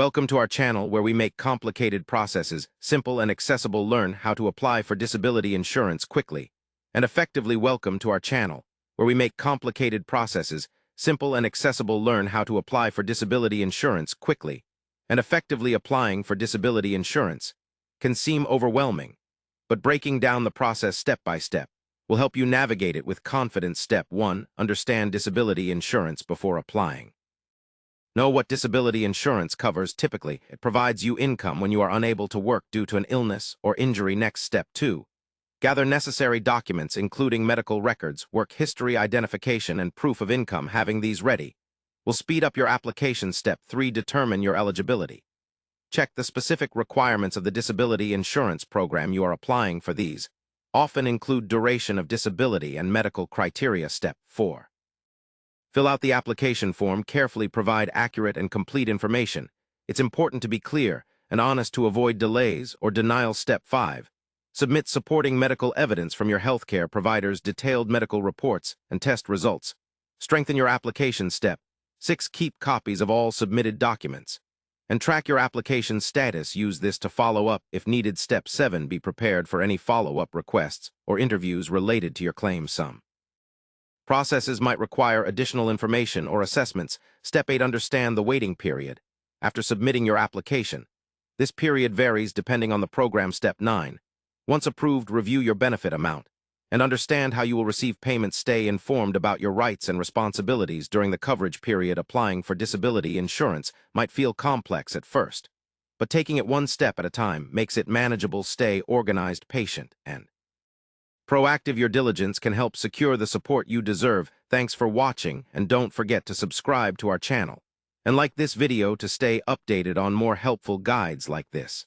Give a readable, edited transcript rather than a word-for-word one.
Welcome to our channel where we make complicated processes simple and accessible. Learn how to apply for disability insurance quickly and effectively. Welcome to our channel where we make complicated processes simple and accessible. Learn how to apply for disability insurance quickly and effectively. Applying for disability insurance can seem overwhelming, but breaking down the process step by step will help you navigate it with confidence. Step 1. Understand disability insurance before applying. Know what disability insurance covers. Typically, it provides you income when you are unable to work due to an illness or injury. Next, step 2. Gather necessary documents including medical records, work history, identification, and proof of income. Having these ready will speed up your application. Step 3. Determine your eligibility. Check the specific requirements of the disability insurance program you are applying for. These often include duration of disability and medical criteria. Step 4. Fill out the application form. Carefully provide accurate and complete information. It's important to be clear and honest to avoid delays or denial. Step 5. Submit supporting medical evidence from your healthcare providers, detailed medical reports, and test results. Strengthen your application. Step 6. Keep copies of all submitted documents and track your application status. Use this to follow up if needed. Step 7. Be prepared for any follow-up requests or interviews related to your claim. Some processes might require additional information or assessments. Step 8. Understand the waiting period after submitting your application. This period varies depending on the program. Step 9. Once approved, review your benefit amount and understand how you will receive payments. Stay informed about your rights and responsibilities during the coverage period. Applying for disability insurance might feel complex at first, but taking it one step at a time makes it manageable. Stay organized, patient, and proactive. Your diligence can help secure the support you deserve. Thanks for watching, and don't forget to subscribe to our channel and like this video to stay updated on more helpful guides like this.